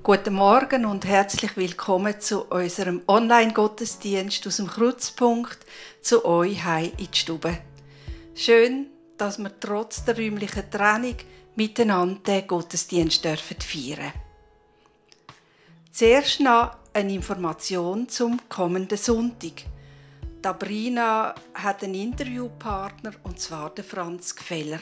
Guten Morgen und herzlich willkommen zu unserem Online-Gottesdienst aus dem Kreuzpunkt zu euch heim in die Stube. Schön, dass wir trotz der räumlichen Trennung miteinander den Gottesdienst feiern dürfen. Zuerst noch eine Information zum kommenden Sonntag. Sabrina hat einen Interviewpartner, und zwar den Franz Gfeller.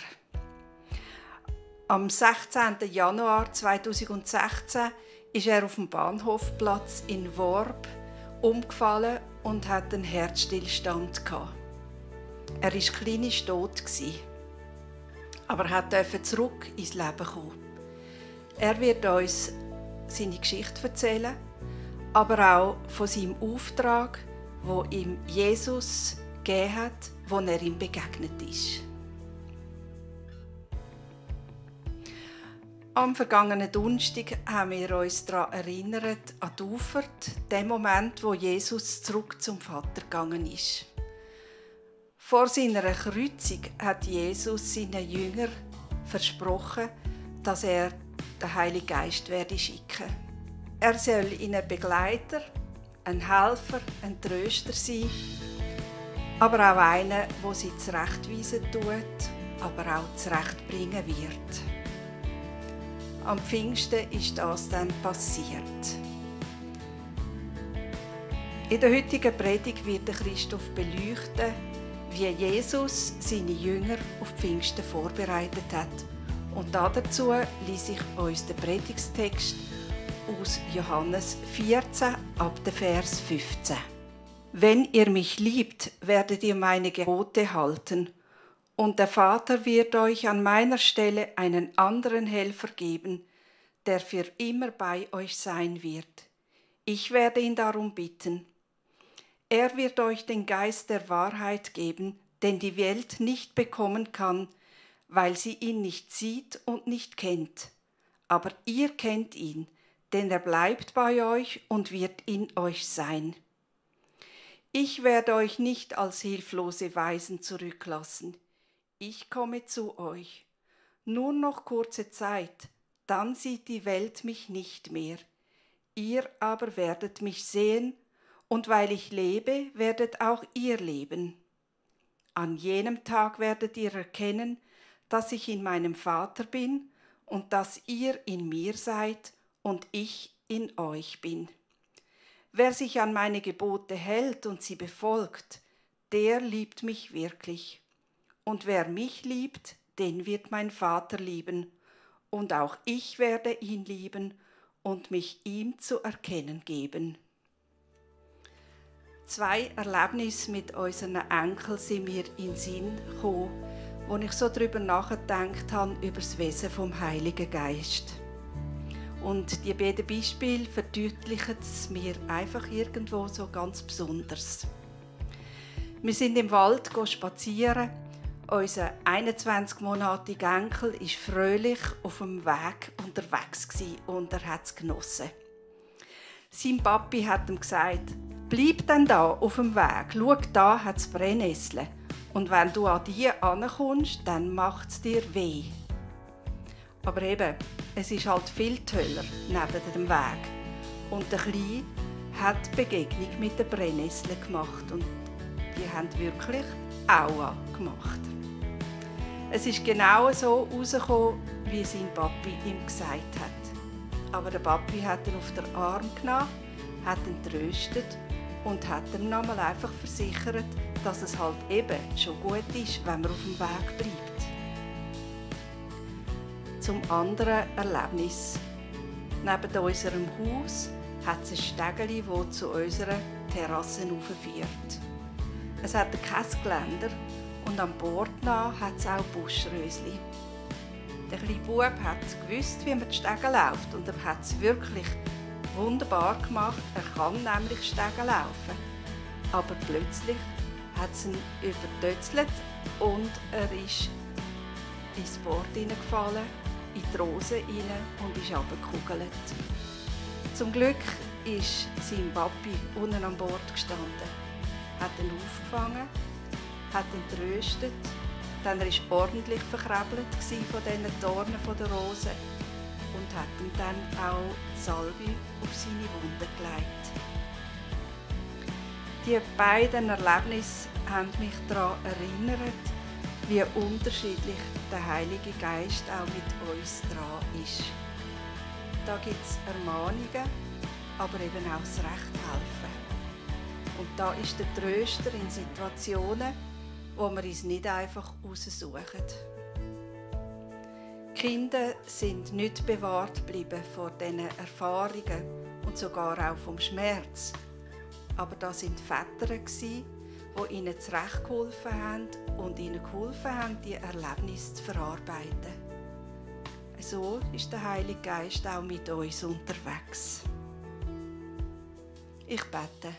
Am 16. Januar 2016 ist er auf dem Bahnhofplatz in Worb umgefallen und hatte einen Herzstillstand gehabt. Er war klinisch tot, aber er durfte zurück ins Leben kommen. Er wird uns seine Geschichte erzählen, aber auch von seinem Auftrag, wo ihm Jesus gegeben hat, wo er ihm begegnet ist. Am vergangenen Donnerstag haben wir uns daran erinnert, an die Auffahrt, den Moment, wo Jesus zurück zum Vater gegangen ist. Vor seiner Kreuzung hat Jesus seinen Jüngern versprochen, dass er den Heiligen Geist werde schicken. Er soll ihnen Begleiter, ein Helfer, ein Tröster sein, aber auch einer, der sie zurechtweisen tut, aber auch zurechtbringen wird. Am Pfingsten ist das dann passiert. In der heutigen Predigt wird Christoph beleuchten, wie Jesus seine Jünger auf Pfingsten vorbereitet hat. Und dazu lese ich uns den Predigtstext aus Johannes 14 ab dem Vers 15. Wenn ihr mich liebt, werdet ihr meine Gebote halten. Und der Vater wird euch an meiner Stelle einen anderen Helfer geben, der für immer bei euch sein wird. Ich werde ihn darum bitten. Er wird euch den Geist der Wahrheit geben, den die Welt nicht bekommen kann, weil sie ihn nicht sieht und nicht kennt. Aber ihr kennt ihn, denn er bleibt bei euch und wird in euch sein. Ich werde euch nicht als hilflose Waisen zurücklassen. Ich komme zu euch. Nur noch kurze Zeit, dann sieht die Welt mich nicht mehr. Ihr aber werdet mich sehen, und weil ich lebe, werdet auch ihr leben. An jenem Tag werdet ihr erkennen, dass ich in meinem Vater bin und dass ihr in mir seid und ich in euch bin. Wer sich an meine Gebote hält und sie befolgt, der liebt mich wirklich. Und wer mich liebt, den wird mein Vater lieben, und auch ich werde ihn lieben und mich ihm zu erkennen geben. 2 Erlebnisse mit unseren Enkeln sind mir in den Sinn gekommen, wo ich so darüber nachgedacht habe, über das Wesen vom Heiligen Geist. Und die beiden Beispiele verdeutlichen es mir einfach irgendwo so ganz besonders. Wir sind im Wald spazieren. Unser 21-monatiger Enkel war fröhlich auf dem Weg unterwegs und er hat es genossen. Sein Papi hat ihm gesagt: Bleib dann da auf dem Weg, schau, da hat es Brennnesseln. Und wenn du an die ankommst, dann macht es dir weh. Aber eben, es ist halt viel toller neben dem Weg. Und der Kleine hat die Begegnung mit den Brennnesseln gemacht und die haben wirklich Aua gemacht. Es ist genau so herausgekommen, wie sein Papi ihm gesagt hat. Aber der Papi hat ihn auf den Arm genommen, hat ihn tröstet und hat ihm nochmal einfach versichert, dass es halt eben schon gut ist, wenn man auf dem Weg bleibt. Zum anderen Erlebnis. Neben unserem Haus hat es ein Stegeli, das zu unserer Terrasse hinaufführt. Es hat kein Geländer und am Bord hat es auch Buschrösli. Der kleine Bub hat gewusst, wie man die Stege läuft, und er hat es wirklich wunderbar gemacht. Er kann nämlich Stege laufen. Aber plötzlich hat es ihn übertötzelt und er ist ins Board hineingefallen, in die Rose hinein und ist runtergekugelt. Zum Glück ist sein Papi unten an Bord gestanden, hat ihn aufgefangen, hat ihn tröstet, dann war er ordentlich verkrebelt von diesen Dornen der Rose. und hat ihm dann auch Salbe auf seine Wunden gelegt. Die beiden Erlebnisse haben mich daran erinnert, wie unterschiedlich der Heilige Geist auch mit uns dran ist. Da gibt es Ermahnungen, aber eben auch das Rechthelfen. Und da ist der Tröster in Situationen, wo wir uns nicht einfach raussuchen. Die Kinder sind nicht bewahrt geblieben vor diesen Erfahrungen und sogar auch vom Schmerz. Aber das sind Väter, die ihnen zurechtgeholfen haben und ihnen geholfen haben, die Erlebnisse zu verarbeiten. So ist der Heilige Geist auch mit uns unterwegs. Ich bete.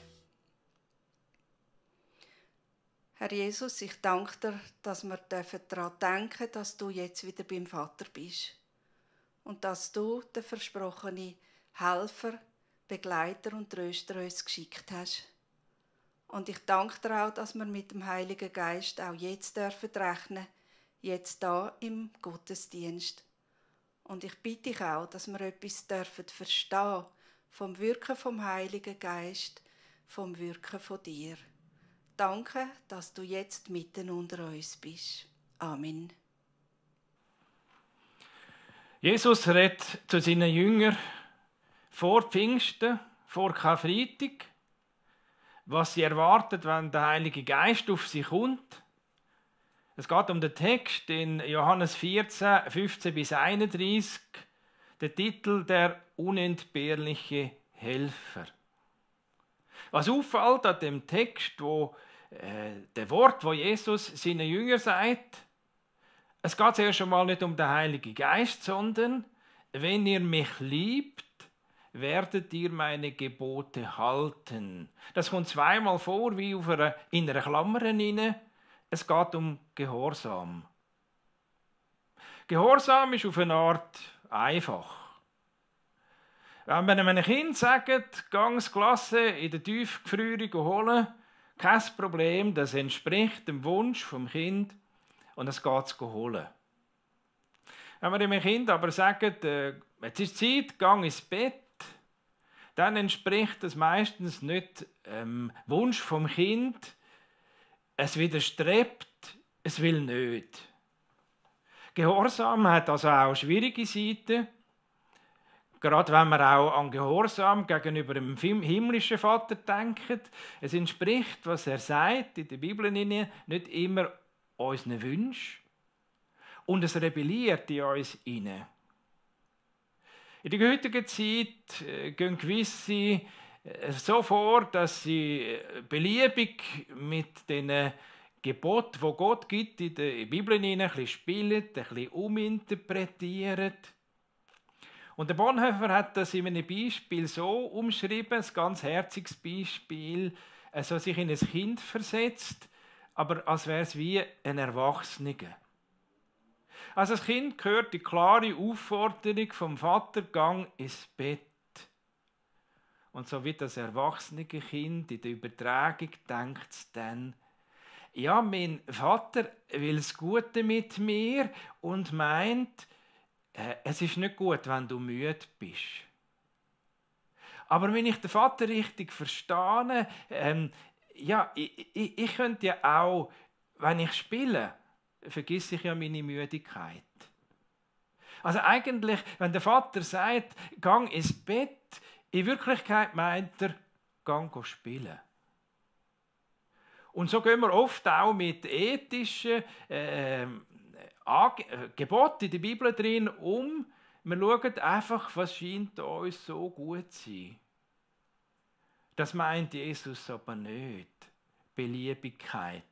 Herr Jesus, ich danke dir, dass wir daran denken dürfen, dass du jetzt wieder beim Vater bist und dass du den versprochenen Helfer, Begleiter und Tröster uns geschickt hast. Und ich danke dir auch, dass wir mit dem Heiligen Geist auch jetzt rechnen dürfen, jetzt da im Gottesdienst. Und ich bitte dich auch, dass wir etwas verstehen dürfen vom Wirken vom Heiligen Geist, vom Wirken von dir. Danke, dass du jetzt mitten unter uns bist. Amen. Jesus redet zu seinen Jüngern vor Pfingsten, vor Karfreitag, was sie erwartet, wenn der Heilige Geist auf sie kommt. Es geht um den Text in Johannes 14, 15 bis 31, der Titel «Der unentbehrliche Helfer». Was auffällt an dem Text, der Wort, wo Jesus seinen Jüngern sagt, es geht zuerst einmal nicht um den Heiligen Geist, sondern wenn ihr mich liebt, werdet ihr meine Gebote halten. Das kommt zweimal vor, wie in einer Klammer hinein. Es geht um Gehorsam. Gehorsam ist auf eine Art einfach. Wenn man einem Kind sagt, geh das Glas in der Tiefgefrierung holen, kein Problem, das entspricht dem Wunsch vom Kind und es geht es holen. Wenn man dem Kind aber sagt, jetzt ist Zeit, geh ins Bett, dann entspricht das meistens nicht dem Wunsch vom Kind. Es widerstrebt, es will nicht. Gehorsam hat also auch schwierige Seiten. Gerade wenn wir auch an Gehorsam gegenüber dem himmlischen Vater denken. Es entspricht, was er sagt in der Bibel, nicht immer unseren Wünschen. Und es rebelliert in uns hinein. In der heutigen Zeit gehen gewisse so vor, dass sie beliebig mit den Geboten, die Gott gibt, in der Bibel ein bisschen spielen, ein bisschen uminterpretieren. Und der Bonhoeffer hat das in einem Beispiel so umschrieben, ein ganz herziges Beispiel, also sich in ein Kind versetzt, aber als wäre es wie ein Erwachsener. Also das Kind hört die klare Aufforderung vom Vater, gang ins Bett. Und so wie das erwachsene Kind in der Übertragung denkt es dann, ja, mein Vater will das Gute mit mir und meint, es ist nicht gut, wenn du müde bist. Aber wenn ich den Vater richtig verstehe, ich könnte ja auch, wenn ich spiele, vergesse ich ja meine Müdigkeit. Also eigentlich, wenn der Vater sagt, gang ins Bett, in Wirklichkeit meint er, gang spielen. Und so gehen wir oft auch mit ethischen Geboten in der Bibel drin um. Wir schauen einfach, was scheint uns so gut zu sein. Das meint Jesus aber nicht. Beliebigkeit.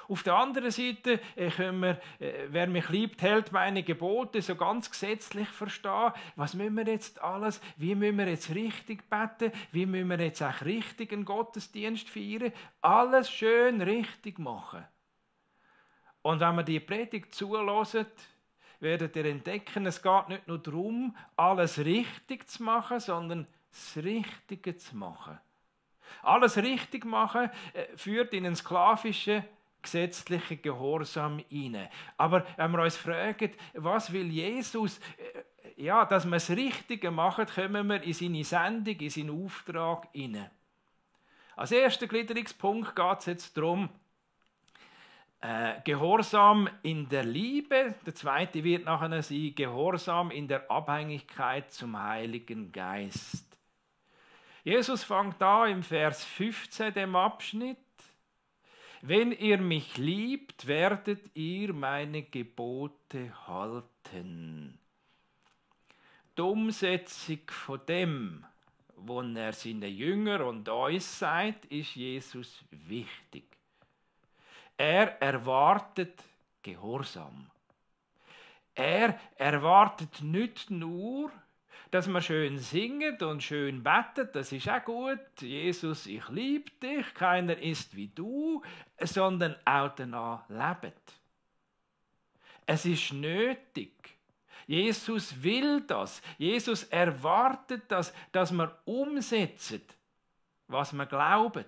Auf der anderen Seite können wir, wer mich liebt, hält meine Gebote, so ganz gesetzlich verstehen. Was müssen wir jetzt alles? Wie müssen wir jetzt richtig beten? Wie müssen wir jetzt auch richtig einen Gottesdienst feiern? Alles schön richtig machen. Und wenn wir die Predigt zuhören, werdet ihr entdecken, es geht nicht nur darum, alles richtig zu machen, sondern das Richtige zu machen. Alles richtig machen führt in einen sklavischen gesetzlichen Gehorsam hinein. Aber wenn wir uns fragen, was will Jesus, dass wir das Richtige machen, kommen wir in seine Sendung, in seinen Auftrag hinein. Als erster Gliederungspunkt geht es jetzt darum, Gehorsam in der Liebe. Der zweite wird nachher sein, Gehorsam in der Abhängigkeit zum Heiligen Geist. Jesus fängt an im Vers 15, dem Abschnitt. Wenn ihr mich liebt, werdet ihr meine Gebote halten. Die Umsetzung von dem, was er seinen Jüngern und uns sagt, ist Jesus wichtig. Er erwartet Gehorsam. Er erwartet nicht nur, dass wir schön singen und schön beten, das ist auch gut. Jesus, ich liebe dich, keiner ist wie du, sondern auch danach leben. Es ist nötig. Jesus will das. Jesus erwartet das, dass wir umsetzen, was wir glauben.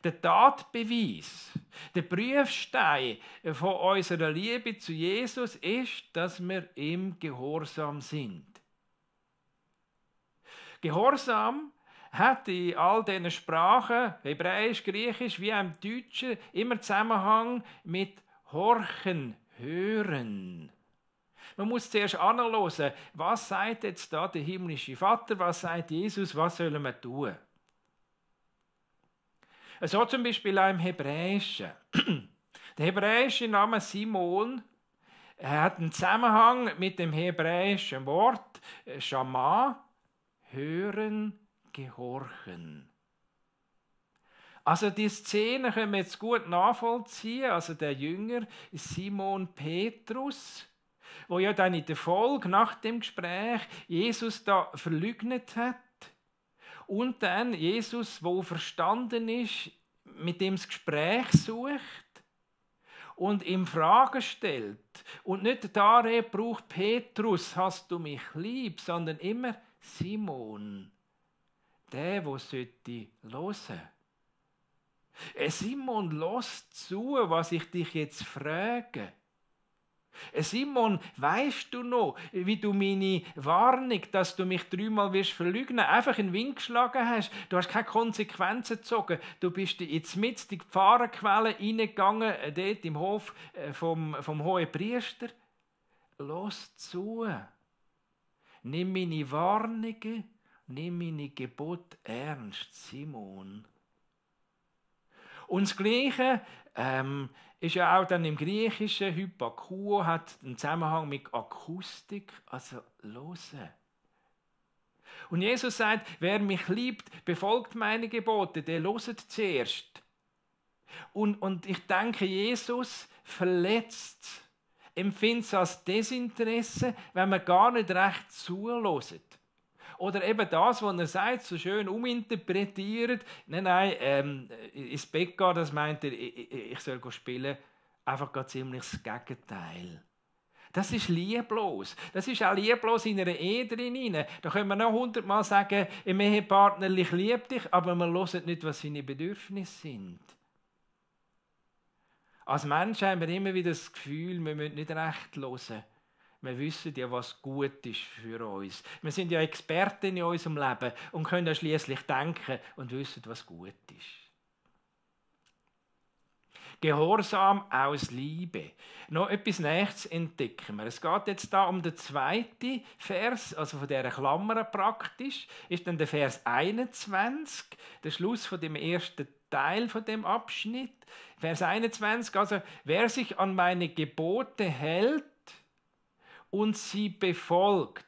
Der Tatbeweis, der Prüfstein von unserer Liebe zu Jesus ist, dass wir ihm gehorsam sind. Gehorsam hat in all diesen Sprachen, Hebräisch, Griechisch wie auch im Deutschen, immer Zusammenhang mit Horchen, Hören. Man muss zuerst anhören, was sagt jetzt da der himmlische Vater, was sagt Jesus, was sollen wir tun? So zum Beispiel auch im Hebräischen. Der hebräische Name Simon hat einen Zusammenhang mit dem hebräischen Wort Shama, hören, gehorchen. Also die Szene können wir jetzt gut nachvollziehen. Also der Jünger Simon Petrus, wo ja dann in der Folge nach dem Gespräch Jesus da verleugnet hat. Und dann Jesus, wo verstanden ist, mit dem das Gespräch sucht und ihm Fragen stellt. Und nicht darin braucht Petrus, hast du mich lieb, sondern immer Simon, der sollte hören. Simon, lass zu, was ich dich jetzt frage. Simon, weißt du noch, wie du meine Warnung, dass du mich 3-mal wirst verleugnen, einfach in den Wind geschlagen hast? Du hast keine Konsequenzen gezogen. Du bist jetzt mit in die Gefahrenquelle reingegangen, dort im Hof vom Hohenpriester. Lass zu. Nimm meine Warnungen, nimm meine Gebote ernst, Simon. Und das Gleiche ist ja auch dann im Griechischen, Hypakuo hat einen Zusammenhang mit Akustik, also hören. Und Jesus sagt, wer mich liebt, befolgt meine Gebote, der hört zuerst. Und ich denke, Jesus verletzt, empfindet es als Desinteresse, wenn man gar nicht recht zuhört. Oder eben das, was er sagt, so schön uminterpretiert. Nein, ins Bett gehen, das meint er, ich soll spielen. Einfach gar ziemlich das Gegenteil. Das ist lieblos. Das ist auch lieblos in einer Ehe drin. Da können wir noch 100-mal sagen, im Ehepartner, ich liebe dich, aber wir hören nicht, was seine Bedürfnisse sind. Als Menschen haben wir immer wieder das Gefühl, wir müssen nicht recht hören. Wir wissen ja, was gut ist für uns. Wir sind ja Experten in unserem Leben und können ja schliesslich denken und wissen, was gut ist. Gehorsam aus Liebe. Noch etwas Nächstes entdecken wir. Es geht jetzt da um den zweiten Vers, also von dieser Klammer praktisch, ist dann der Vers 21, der Schluss von dem ersten Teil von dem Abschnitt. Vers 21, also wer sich an meine Gebote hält und sie befolgt,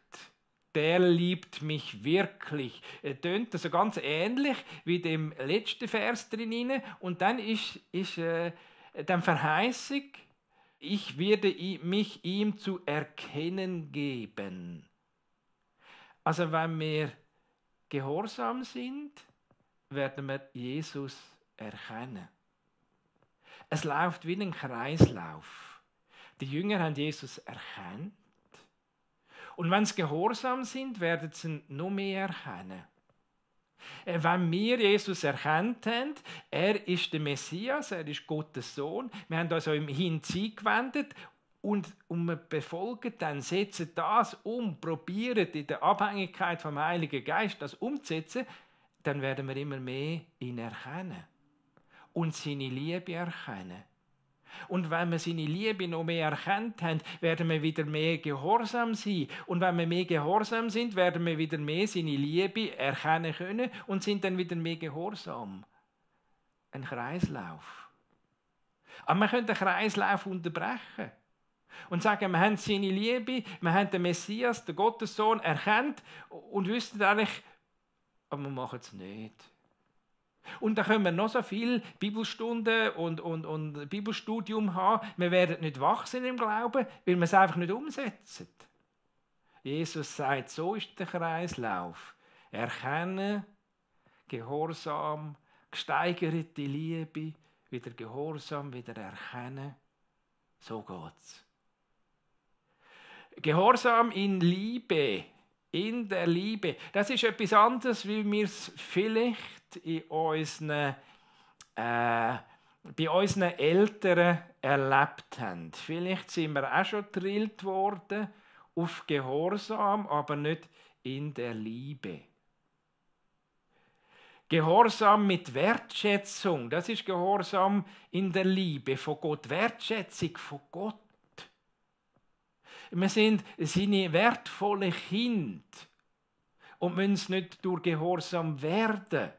der liebt mich wirklich. Er tönt also ganz ähnlich wie dem letzten Vers drin. Und dann ist dann Verheißung, ich werde mich ihm zu erkennen geben. Also wenn wir gehorsam sind, werden wir Jesus erkennen. Es läuft wie ein Kreislauf. Die Jünger haben Jesus erkannt. Und wenn sie gehorsam sind, werden sie ihn noch mehr erkennen. Wenn wir Jesus erkannt haben, er ist der Messias, er ist Gottes Sohn, wir haben also ihm hin gewendet Und wir befolgen dann, setzen das um, probieren in der Abhängigkeit vom Heiligen Geist das umzusetzen, dann werden wir immer mehr ihn erkennen und seine Liebe erkennen. Und wenn wir seine Liebe noch mehr erkannt haben, werden wir wieder mehr gehorsam sein. Und wenn wir mehr gehorsam sind, werden wir wieder mehr seine Liebe erkennen können und sind dann wieder mehr gehorsam. Ein Kreislauf. Aber wir können den Kreislauf unterbrechen und sagen, wir haben seine Liebe, wir haben den Messias, den Gottessohn, erkannt und wissen eigentlich, aber wir machen es nicht. Und da können wir noch so viel Bibelstunden und Bibelstudium haben. Wir werden nicht wachsen im Glauben, weil wir es einfach nicht umsetzen. Jesus sagt, so ist der Kreislauf. Erkennen, Gehorsam, gesteigerte Liebe, wieder Gehorsam, wieder erkennen. So geht's. Gehorsam in Liebe, in der Liebe. Das ist etwas anderes, wie wir es vielleicht bei unseren Eltern erlebt haben. Vielleicht sind wir auch schon gedrillt worden auf Gehorsam, aber nicht in der Liebe. Gehorsam mit Wertschätzung, das ist Gehorsam in der Liebe von Gott, Wertschätzung von Gott. Wir sind seine wertvolle Kinder und müssen es nicht durch Gehorsam werden.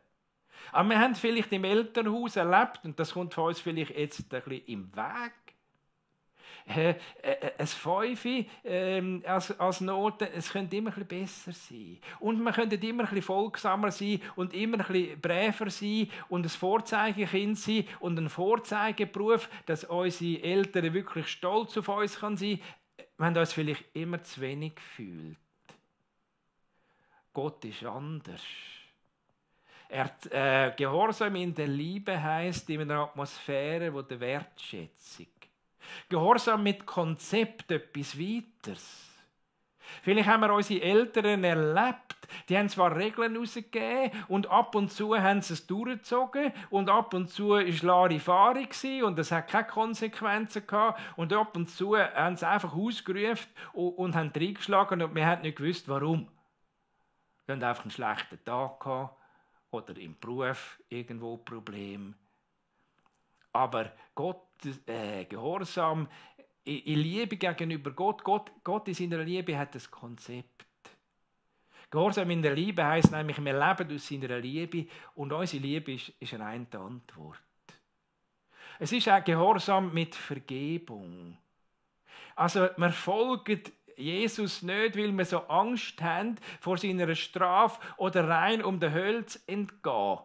Aber wir haben vielleicht im Elternhaus erlebt, und das kommt von uns vielleicht jetzt ein bisschen im Weg, ein Fünfi als Note, es könnte immer ein bisschen besser sein. Und wir könnten immer ein bisschen folgsamer sein und immer ein bisschen braver sein und ein Vorzeigekind sein und ein Vorzeigeberuf, dass unsere Eltern wirklich stolz auf uns sein können, wenn uns vielleicht immer zu wenig fühlt. Gott ist anders. Gehorsam in der Liebe heisst in einer Atmosphäre wo der Wertschätzung. Gehorsam mit Konzept etwas weiteres. Vielleicht haben wir unsere Eltern erlebt, die haben zwar Regeln rausgegeben und ab und zu haben sie es durchgezogen und ab und zu war Larifari und es hat keine Konsequenzen gehabt und ab und zu haben sie einfach ausgerufen und haben reingeschlagen und wir haben nicht gewusst, warum. Wir hatten einfach einen schlechten Tag gehabt oder im Beruf irgendwo Problem. Aber Gehorsam in Liebe gegenüber Gott. Gott in seiner Liebe hat das Konzept. Gehorsam in der Liebe heisst nämlich, wir leben aus seiner Liebe und unsere Liebe ist rein die Antwort. Es ist auch Gehorsam mit Vergebung. Also wir folgen Jesus nicht, weil wir so Angst haben vor seiner Strafe oder rein um der Hölle zu entgehen.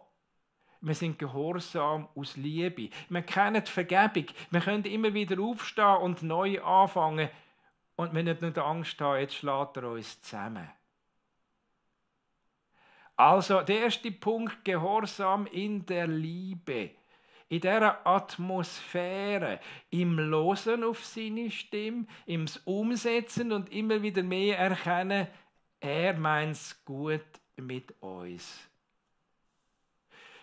Wir sind gehorsam aus Liebe. Wir kennen die Vergebung. Wir können immer wieder aufstehen und neu anfangen. Und wir müssen nicht Angst haben, jetzt schlägt er uns zusammen. Also, der erste Punkt, Gehorsam in der Liebe. In dieser Atmosphäre, im Hören auf seine Stimme, im Umsetzen und immer wieder mehr erkennen, er meint es gut mit uns.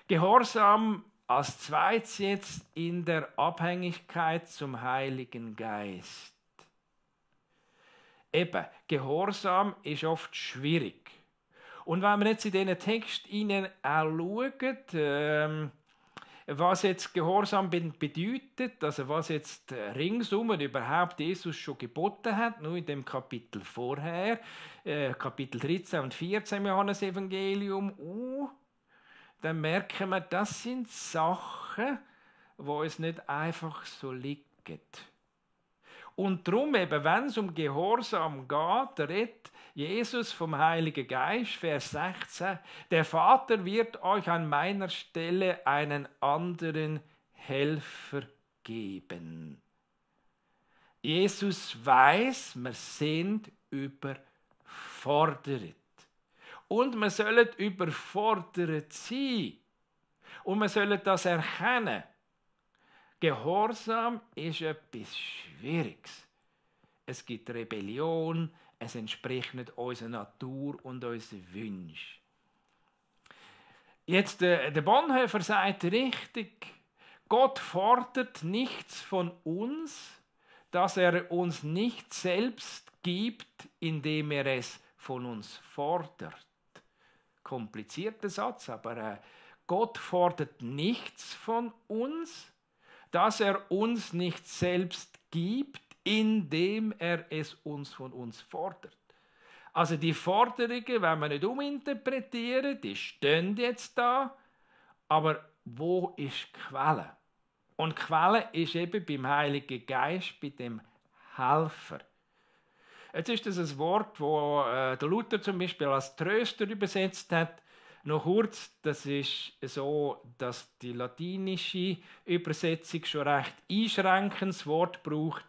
Gehorsam als zweites jetzt in der Abhängigkeit zum Heiligen Geist. Eben, Gehorsam ist oft schwierig. Und wenn wir jetzt in diesen Text schauen, was jetzt Gehorsam bedeutet, also was jetzt ringsum überhaupt Jesus schon geboten hat, nur in dem Kapitel vorher, Kapitel 13 und 14 im Johannesevangelium, dann merken wir, das sind Sachen, die uns nicht einfach so liegen. Und darum, eben, wenn es um Gehorsam geht, redet Jesus vom Heiligen Geist, Vers 16, der Vater wird euch an meiner Stelle einen anderen Helfer geben. Jesus weiß, wir sind überfordert. Und wir sollen überfordert sein. Und wir sollen das erkennen. Gehorsam ist etwas Schwieriges. Es gibt Rebellion, es entspricht nicht unserer Natur und unseren Wünschen. Jetzt, der Bonhoeffer sagt richtig, Gott fordert nichts von uns, dass er uns nicht selbst gibt, indem er es von uns fordert. Komplizierter Satz, aber Gott fordert nichts von uns, dass er uns nicht selbst gibt, indem er es uns von uns fordert. Also die Forderungen, wenn wir nicht uminterpretieren, die stehen jetzt da, aber wo ist die Quelle? Und die Quelle ist eben beim Heiligen Geist, bei dem Helfer. Jetzt ist das ein Wort, das der Luther zum Beispiel als Tröster übersetzt hat. Noch kurz, das ist so, dass die latinische Übersetzung schon recht einschränkendes Wort braucht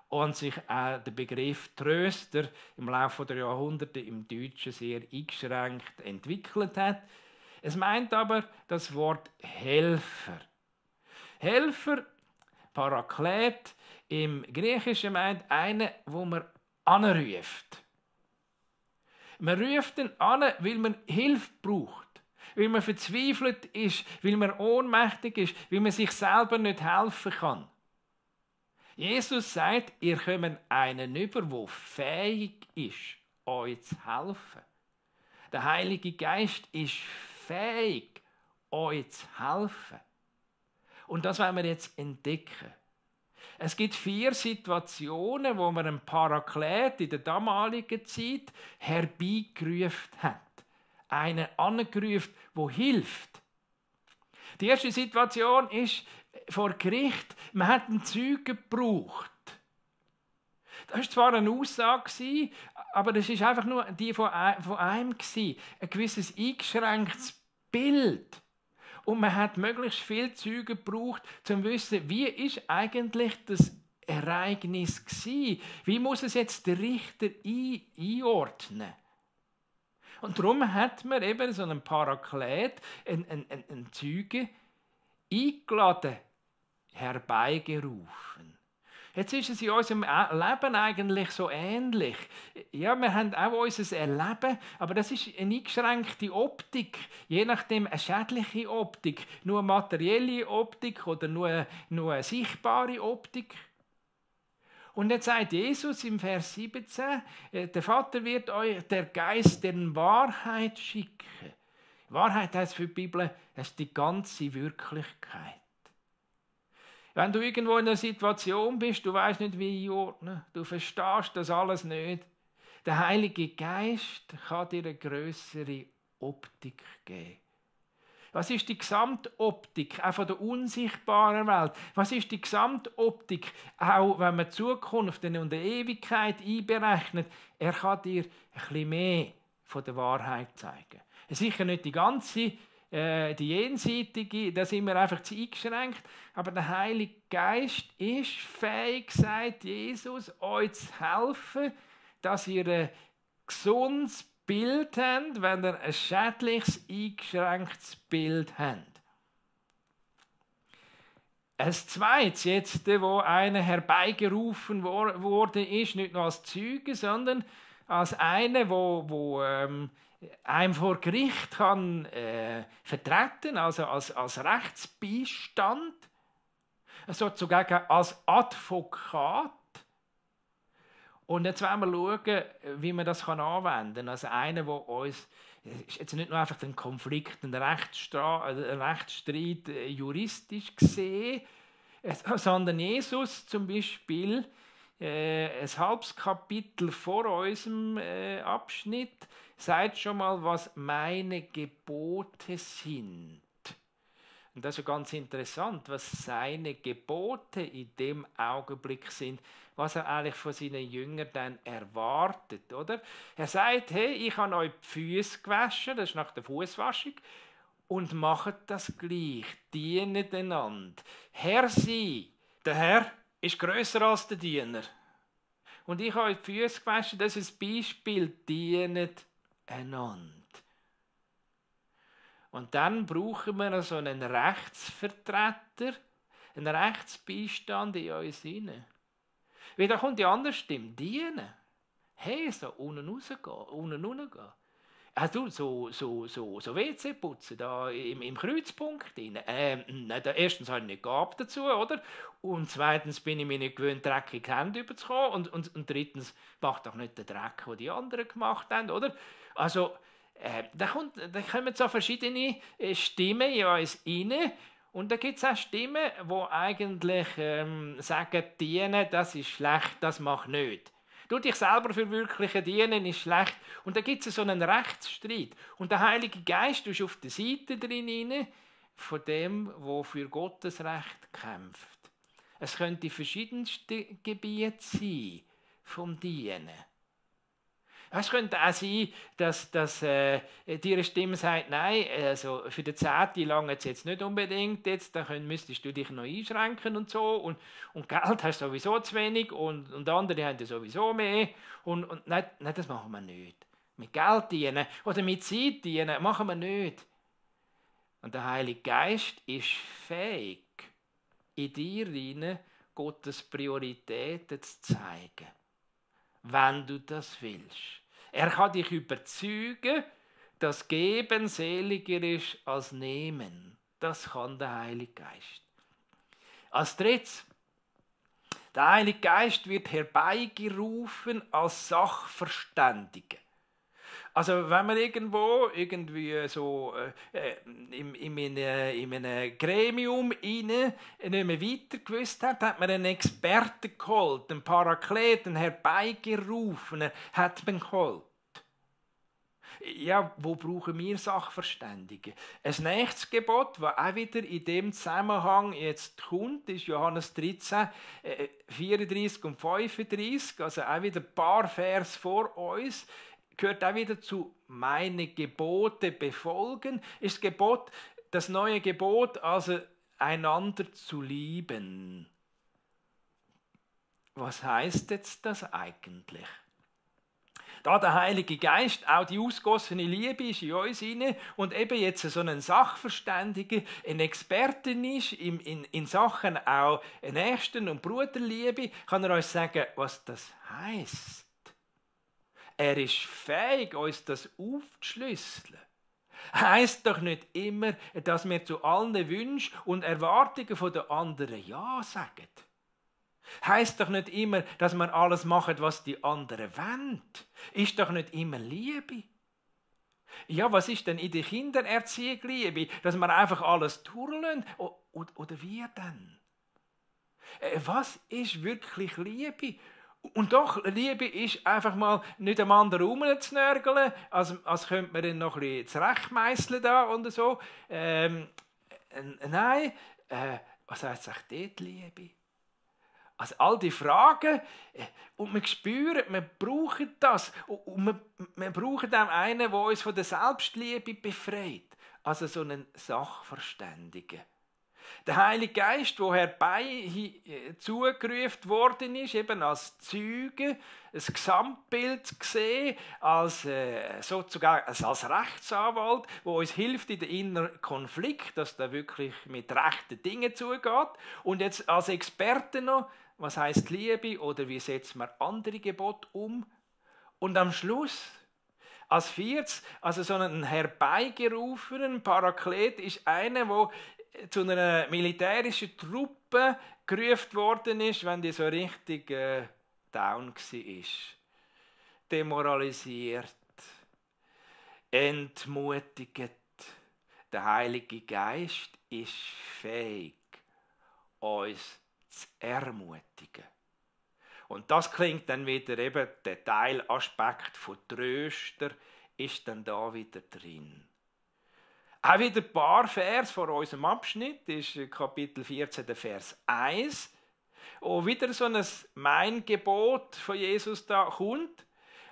und sich auch der Begriff Tröster im Laufe der Jahrhunderte im Deutschen sehr eingeschränkt entwickelt hat. Es meint aber das Wort Helfer. Helfer, Paraklet, im Griechischen meint einen, wo man anruft. Man ruft ihn an, weil man Hilfe braucht, weil man verzweifelt ist, weil man ohnmächtig ist, weil man sich selber nicht helfen kann. Jesus sagt, ihr kommt einen über, der fähig ist, euch zu helfen. Der Heilige Geist ist fähig, euch zu helfen. Und das wollen wir jetzt entdecken. Es gibt 4 Situationen, wo man einen Paraklet in der damaligen Zeit herbeigerufen hat. Einen angerufen, der hilft. Die erste Situation ist vor Gericht. Man hat einen Zeugen gebraucht. Das war zwar eine Aussage, aber das war einfach nur die von einem. Ein gewisses eingeschränktes Bild. Und man hat möglichst viele Zeugen gebraucht, um zu wissen, wie ist eigentlich das Ereignis gewesen? Wie muss es jetzt der Richter einordnen? Und darum hat man eben so einen Paraklet, einen Zeugen, eingeladen, herbeigerufen. Jetzt ist es in unserem Leben eigentlich so ähnlich. Ja, wir haben auch unser Erleben, aber das ist eine eingeschränkte Optik. Je nachdem eine schädliche Optik, nur eine materielle Optik oder nur eine sichtbare Optik. Und jetzt sagt Jesus im Vers 17, der Vater wird euch der Geist der Wahrheit schicken. Wahrheit heißt für die Bibel, das ist die ganze Wirklichkeit. Wenn du irgendwo in einer Situation bist, du weißt nicht, wie einordnen, du verstehst das alles nicht, der Heilige Geist kann dir eine grössere Optik geben. Was ist die Gesamtoptik auch von der unsichtbaren Welt? Was ist die Gesamtoptik, auch wenn man die Zukunft und die Ewigkeit einberechnet? Er kann dir ein bisschen mehr von der Wahrheit zeigen. Sicher nicht die ganze, die jenseitige, da sind wir einfach zu eingeschränkt. Aber der Heilige Geist ist fähig, sagt Jesus, euch zu helfen, dass ihr ein gesundes Bild habt, wenn ihr ein schädliches, eingeschränktes Bild habt. Ein zweites, jetzt, wo einer herbeigerufen wurde, ist nicht nur als Zeuge, sondern als einer, wo einem vor Gericht kann vertreten, also als Rechtsbeistand, sozusagen als Advokat. Und jetzt wollen wir schauen, wie man das anwenden kann. Also einer, der uns jetzt nicht nur einfach den Konflikt, einen Rechtsstreit juristisch gesehen, sondern Jesus zum Beispiel ein halbes Kapitel vor unserem Abschnitt sagt schon mal, was meine Gebote sind. Und das ist ja ganz interessant, was seine Gebote in dem Augenblick sind, was er eigentlich von seinen Jüngern dann erwartet, oder? Er sagt, hey, ich habe euch die Füße gewaschen, das ist nach der Fußwaschung, und macht das gleich, dient einander. Herr sei, der Herr ist grösser als der Diener. Und ich habe euch die Füße gewaschen, das ist ein Beispiel, dient einander. Und dann brauchen wir so einen Rechtsvertreter, einen Rechtsbeistand in uns hinein. Weil da kommt die andere Stimme, dienen. Hey, so unten rausgehen, unten runtergehen. Hast du so WC putzen da im Kreuzpunkt drin? Erstens habe ich nicht gehabt dazu, oder? Und zweitens bin ich mir nicht gewöhnt, dreckige Hände überzukommen. Und drittens macht doch nicht den Dreck, den die anderen gemacht haben, oder? Also, da kommen so verschiedene Stimmen in uns rein. Und da gibt es auch Stimmen, die eigentlich sagen, dienen, das ist schlecht, das mach nicht. Du dich selber verwirklichen, dienen ist schlecht. Und da gibt es so einen Rechtsstreit. Und der Heilige Geist ist auf der Seite drin von dem, der für Gottes Recht kämpft. Es könnte verschiedenste Gebiete sein vom Dienen. Es könnte auch sein, dass dir eine Stimme sagt, nein, also für den 10. lange es jetzt nicht unbedingt, dann müsstest du dich noch einschränken und so. Und Geld hast du sowieso zu wenig und andere haben ja sowieso mehr. Und nein, das machen wir nicht. Mit Geld dienen oder mit Zeit dienen machen wir nicht. Und der Heilige Geist ist fähig, in dir rein Gottes Prioritäten zu zeigen, wenn du das willst. Er kann dich überzeugen, dass Geben seliger ist als Nehmen. Das kann der Heilige Geist. Als drittes, der Heilige Geist wird herbeigerufen als Sachverständiger. Also wenn man irgendwie so in einem Gremium nicht mehr weiter gewusst hat man einen Experten geholt, einen Parakleten, einen herbeigerufenen hat man geholt. Ja, wo brauchen wir Sachverständige? Ein nächstes Gebot, das auch wieder in dem Zusammenhang jetzt kommt, ist Johannes 13, 34 und 35, also auch wieder ein paar Vers vor uns, gehört auch wieder zu meine Gebote befolgen, ist das neue Gebot, also einander zu lieben. Was heißt jetzt das eigentlich? Da der Heilige Geist, auch die ausgossene Liebe ist in uns rein und eben jetzt so ein Sachverständiger, ein Experten ist in Sachen auch Nächsten- und Bruderliebe, kann er uns sagen, was das heisst. Er ist fähig, uns das aufzuschlüsseln. Heisst doch nicht immer, dass wir zu allen Wünschen und Erwartungen der anderen Ja sagen. Heisst doch nicht immer, dass wir alles machen, was die anderen wollen. Ist doch nicht immer Liebe. Ja, was ist denn in der Kindererziehung Liebe? Dass wir einfach alles turlen? Oder wie denn? Was ist wirklich Liebe? Und doch, Liebe ist einfach mal nicht am anderen rumzunörgeln, als könnte man dann noch ein bisschen zurechtmeisseln da und so. Nein, was heisst eigentlich dort Liebe? Also all die Fragen, und wir spüren, wir brauchen das. Und wir brauchen auch einen, der uns von der Selbstliebe befreit. Also so einen Sachverständigen. Der Heilige Geist, der herbei zugerufen worden ist, eben als Zeuge, ein Gesamtbild zu sehen, sozusagen als Rechtsanwalt, der uns hilft in den inneren Konflikt, dass da wirklich mit rechten Dingen zugeht. Und jetzt als Experte noch, was heisst Liebe oder wie setzt man andere Gebote um? Und am Schluss, als viertes, also so einen herbeigerufenen Paraklet ist einer, der zu einer militärischen Truppe gerufen worden ist, wenn die so richtig down war. Demoralisiert, entmutigt. Der Heilige Geist ist fähig, uns zu ermutigen. Und das klingt dann wieder eben, der Teilaspekt von Tröster ist dann da wieder drin. Auch wieder ein paar Vers vor unserem Abschnitt, ist Kapitel 14, der Vers 1, wo wieder so ein Mein-Gebot von Jesus da kommt.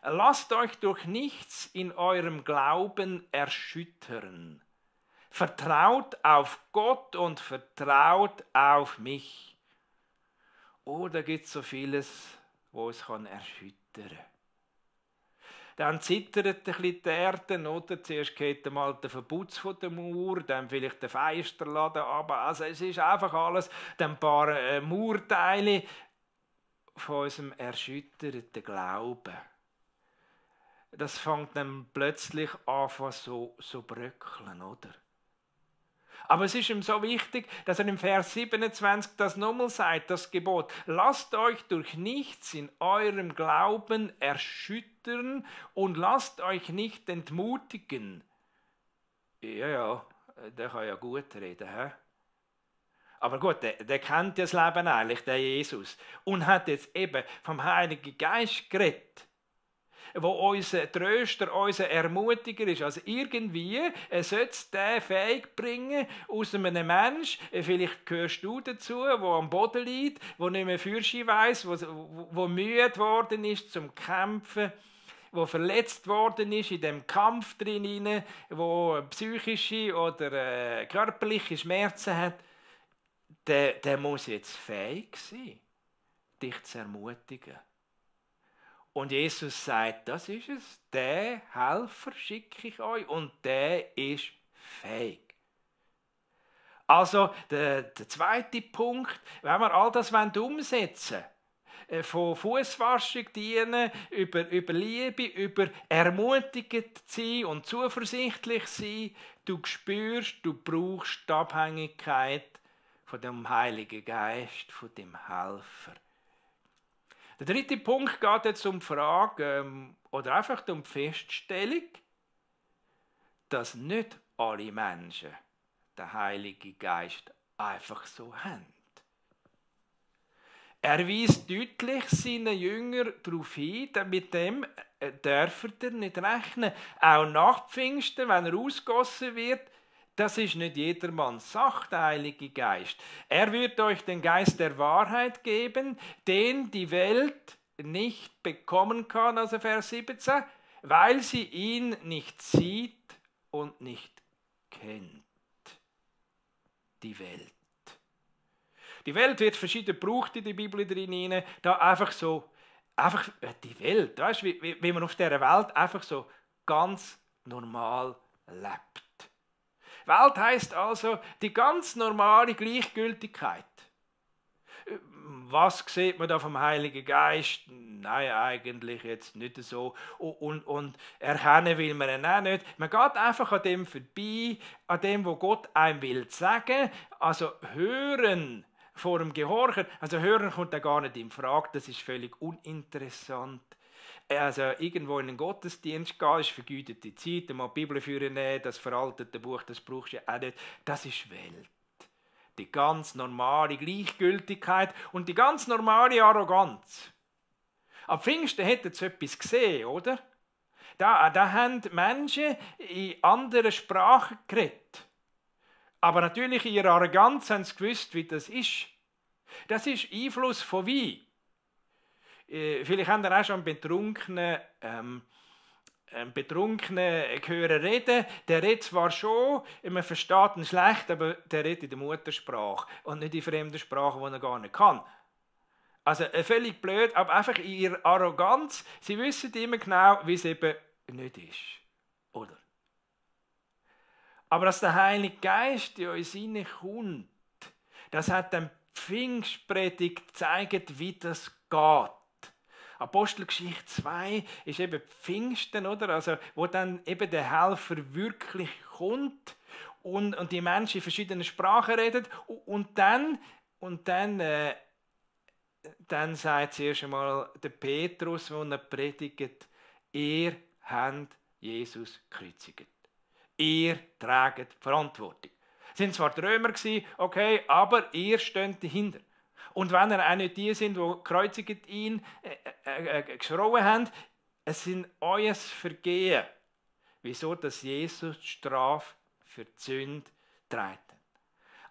Lasst euch durch nichts in eurem Glauben erschüttern. Vertraut auf Gott und vertraut auf mich. Oh, da gibt es so vieles, wo es erschüttern kann. Dann zittert ein bisschen die Erde, oder? Zuerst geht einmal der Verputz von der Mauer, dann vielleicht der Fensterladen runter. Also es ist einfach alles, dann ein paar Mauerteile von unserem erschütterten Glauben. das fängt dann plötzlich an so bröckeln, oder? Aber es ist ihm so wichtig, dass er im Vers 27 das nochmal sagt, das Gebot. Lasst euch durch nichts in eurem Glauben erschüttern und lasst euch nicht entmutigen. Ja, der kann ja gut reden, hä? Aber gut, der kennt das Leben eigentlich, der Jesus. Und hat jetzt eben vom Heiligen Geist geredet, wo unser Tröster, unser Ermutiger ist. Also irgendwie sollte es den fähig bringen, aus einem Mensch, vielleicht gehörst du dazu, der am Boden liegt, der nicht mehr Fürschi weiss, wo müde geworden ist zum Kämpfen, wo verletzt worden ist in dem Kampf drin, wo psychische oder körperliche Schmerzen hat. Der muss jetzt fähig sein, dich zu ermutigen. Und Jesus sagt, das ist es, der Helfer schicke ich euch und der ist fähig. Also der zweite Punkt, wenn wir all das umsetzen wollen, von Fußwaschung dienen, über Liebe, über ermutigend sein und zuversichtlich sein, du spürst, du brauchst die Abhängigkeit von dem Heiligen Geist, von dem Helfer. Der dritte Punkt geht jetzt um die Frage, oder einfach um die Feststellung, dass nicht alle Menschen den Heiligen Geist einfach so haben. Er weist deutlich seinen Jüngern darauf hin, mit dem dürfen ihr nicht rechnen. Auch nach Pfingsten, wenn er ausgegossen wird, das ist nicht jedermanns Sache, der Heilige Geist. Er wird euch den Geist der Wahrheit geben, den die Welt nicht bekommen kann, also Vers 17, weil sie ihn nicht sieht und nicht kennt. Die Welt. Die Welt wird verschieden gebraucht in der Bibel drin, da einfach die Welt, weißt, wie man auf dieser Welt einfach so ganz normal lebt. Welt heisst also die ganz normale Gleichgültigkeit. Was sieht man da vom Heiligen Geist? Nein, eigentlich jetzt nicht so. Und erkennen will man ihn auch nicht. Man geht einfach an dem vorbei, an dem, wo Gott einem will sagen. Also hören vor dem Gehorchen. Also hören kommt da gar nicht in Frage. Das ist völlig uninteressant. Also irgendwo in den Gottesdienst gehen, ist vergütete Zeit, mal die Bibel führen, das veraltete Buch, das brauchst du ja auch nicht. Das ist Welt. Die ganz normale Gleichgültigkeit und die ganz normale Arroganz. Am Pfingsten hätten sie etwas gesehen, oder? Da haben Menschen in anderen Sprachen geredet. Aber natürlich in ihrer Arroganz haben sie gewusst, wie das ist. Das ist Einfluss von Wein. Vielleicht haben ihr auch schon einen Betrunkenen hören reden. Der redet zwar schon, man versteht ihn schlecht, aber der redet in der Muttersprache und nicht in fremder Sprache, die er gar nicht kann. Also völlig blöd, aber einfach in ihrer Arroganz, sie wissen immer genau, wie es eben nicht ist. Oder? Aber dass der Heilige Geist in uns hineinkommt, das hat dem Pfingstpredigt gezeigt, wie das geht. Apostelgeschichte 2 ist eben Pfingsten, oder? Also, wo dann eben der Helfer wirklich kommt und die Menschen in verschiedenen Sprachen reden und dann sagt zuerst einmal der Petrus, der er predigt, ihr habt Jesus gekreuzigt. Ihr tragt Verantwortung. Es sind zwar die Römer, okay, aber ihr steht dahinter. Und wenn er auch nicht die sind, die gekreuzigt ihn geschrauen haben, es sind euer Vergehen. Wieso, dass Jesus die Strafe für die Sünde trägt.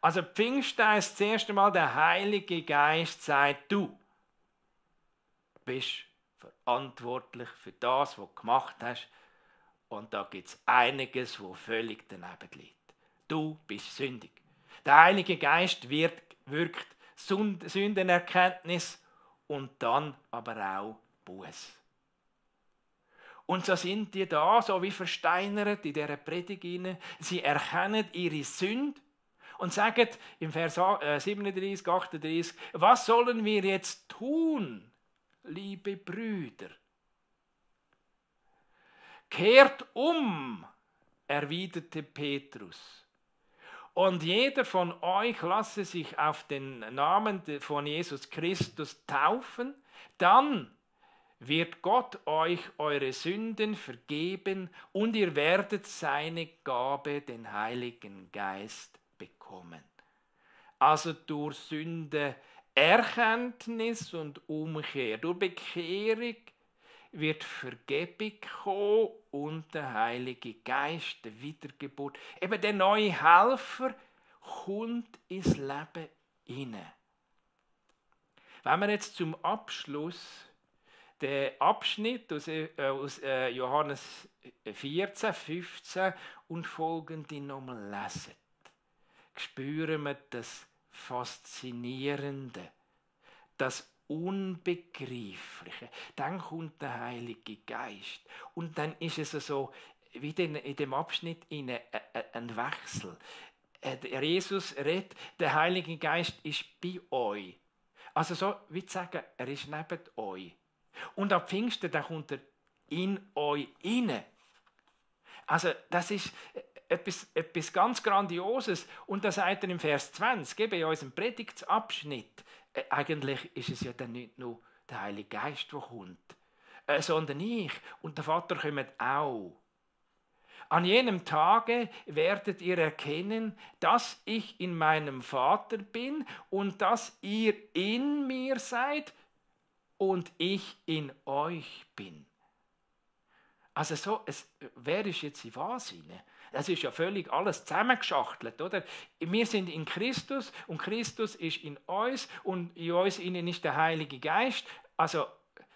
Also Pfingsten ist das erste Mal, der Heilige Geist sagt, du bist verantwortlich für das, was du gemacht hast. Und da gibt es einiges, wo völlig daneben liegt. Du bist sündig. Der Heilige Geist wirkt Sündenerkenntnis und dann aber auch Buß. Und so sind die da, so wie versteinert in dieser Predigt hinein. Sie erkennen ihre Sünde und sagen im Vers 37, 38, was sollen wir jetzt tun, liebe Brüder? Kehrt um, erwiderte Petrus. Und jeder von euch lasse sich auf den Namen von Jesus Christus taufen, dann wird Gott euch eure Sünden vergeben und ihr werdet seine Gabe, den Heiligen Geist, bekommen. Also durch Sünde Erkenntnis und Umkehr, durch Bekehrung wird Vergebung kommen und der Heilige Geist, der Wiedergeburt, eben der neue Helfer, kommt ins Leben hinein. Wenn wir jetzt zum Abschluss den Abschnitt aus Johannes 14, 15 und folgende nochmal lesen, spüren wir das Faszinierende, das Unbegreifliche. Dann kommt der Heilige Geist. Und dann ist es so, wie in dem Abschnitt ein Wechsel. Der Jesus redet, der Heilige Geist ist bei euch. Also so, wie zu sagen, er ist neben euch. Und ab Pfingsten, dann kommt er in euch rein. Also das ist etwas ganz Grandioses. Und das sagt er im Vers 20, bei unserem Predigtsabschnitt. Eigentlich ist es ja dann nicht nur der Heilige Geist, der kommt, sondern ich und der Vater kommen auch. An jenem Tage werdet ihr erkennen, dass ich in meinem Vater bin und dass ihr in mir seid und ich in euch bin. Also so, wer ist jetzt in was hinein? Das ist ja völlig alles zusammengeschachtelt, oder? Wir sind in Christus und Christus ist in uns und in uns innen ist der Heilige Geist. Also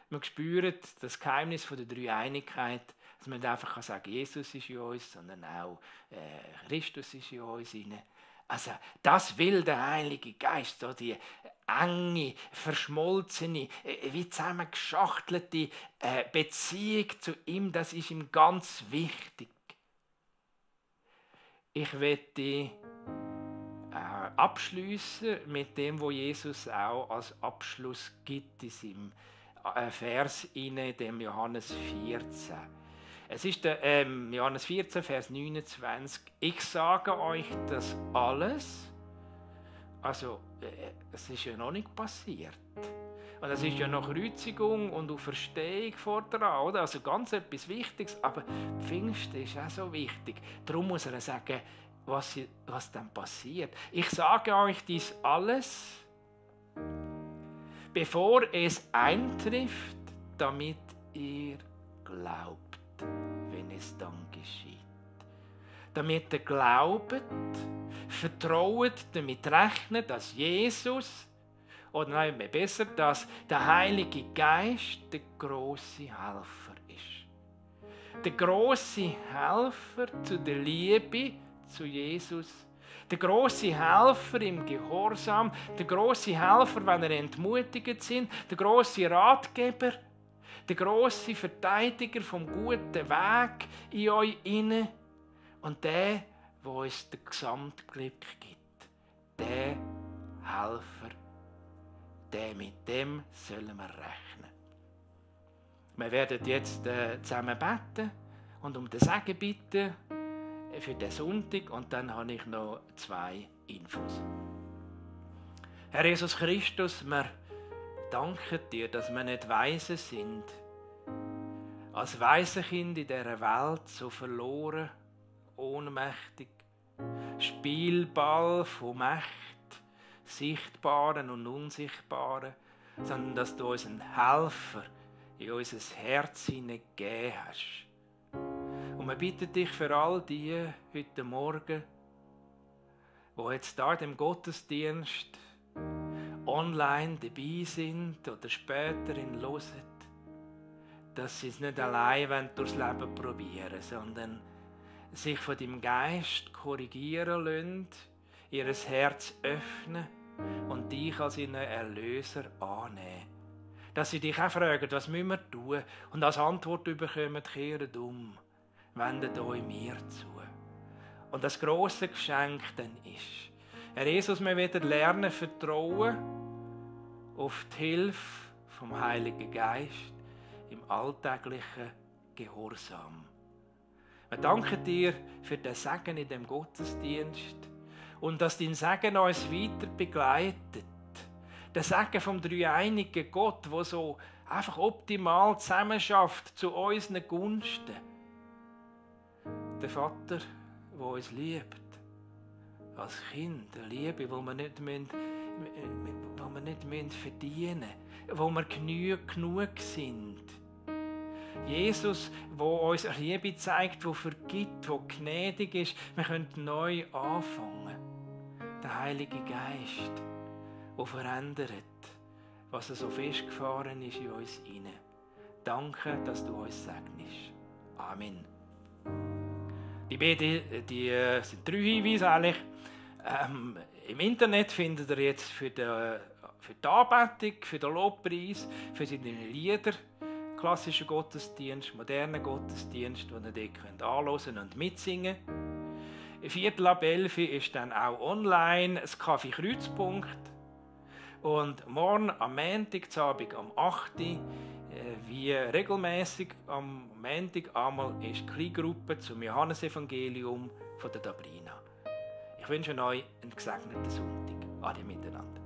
man spürt das Geheimnis von der Dreieinigkeit, dass man nicht einfach sagen kann, Jesus ist in uns, sondern auch Christus ist in uns innen. Also das will der Heilige Geist, so die enge, verschmolzene, wie zusammengeschachtelte Beziehung zu ihm, das ist ihm ganz wichtig. Ich möchte abschließen mit dem, was Jesus auch als Abschluss gibt in seinem Vers in dem Johannes 14. Es ist der Johannes 14, Vers 29. Ich sage euch das alles. Also, es ist ja noch nicht passiert. Und es ist ja noch Kreuzigung und Auferstehung voran, oder? Also ganz etwas Wichtiges, aber Pfingsten ist auch so wichtig. Darum muss er sagen, was dann passiert. Ich sage euch dies alles, bevor es eintrifft, damit ihr glaubt, wenn es dann geschieht. Damit ihr glaubt, vertraut, damit rechnet, dass Jesus, oder nein, besser, dass der Heilige Geist der grosse Helfer ist. Der grosse Helfer zu der Liebe zu Jesus. Der grosse Helfer im Gehorsam. Der grosse Helfer, wenn er entmutigt sind. Der grosse Ratgeber. Der grosse Verteidiger vom guten Weg in euch inne. Und der uns das Gesamtglück gibt. Der Helfer. Mit dem sollen wir rechnen. Wir werden jetzt zusammen beten und um den Segen bitten für den Sonntag und dann habe ich noch 2 Infos. Herr Jesus Christus, wir danken dir, dass wir nicht Weise sind. Als Waisenkind in dieser Welt so verloren, ohnmächtig, Spielball von Macht, Sichtbaren und Unsichtbaren, sondern dass du uns einen Helfer in unser Herz hineingegeben hast. Und wir bitten dich für all die heute Morgen, die jetzt da im Gottesdienst online dabei sind oder später hören, dass sie es nicht allein durchs Leben probieren, sondern sich von deinem Geist korrigieren lassen, ihr Herz öffnen und dich als ihren Erlöser annehmen. Dass sie dich auch fragen, was müssen wir tun? Und als Antwort bekommen, kehrt um, wendet euch mir zu. Und das grosse Geschenk dann ist, Herr Jesus, wir werden lernen, vertrauen auf die Hilfe vom Heiligen Geist im alltäglichen Gehorsam. Wir danken dir für den Segen in dem Gottesdienst und dass dein Segen uns weiter begleitet. Der Segen vom dreieinigen Gott, der so einfach optimal zusammenschafft zu unseren Gunsten. Der Vater, der uns liebt. Als Kind, eine Liebe, die wir nicht verdienen müssen, wo wir genug sind. Jesus, der uns eine Liebe zeigt, die vergibt, die gnädig ist. Wir können neu anfangen. Der Heilige Geist, der verändert, was so festgefahren ist in uns hinein. Danke, dass du uns segnest. Amen. Die sind 3 Hinweise eigentlich. Im Internet findet ihr jetzt für die Anbetung, für den Lobpreis, für seine Lieder, klassischen Gottesdienst, modernen Gottesdienst, den ihr dort anhören und mitsingen könnt. 10:45 ist dann auch online das Kaffee Kreuzpunkt. Und morgen am Montagabend am 8. Wie regelmäßig am Montag einmal ist die Kleingruppe zum Johannesevangelium von der Dabrina. Ich wünsche euch einen gesegneten Sonntag. Ade miteinander.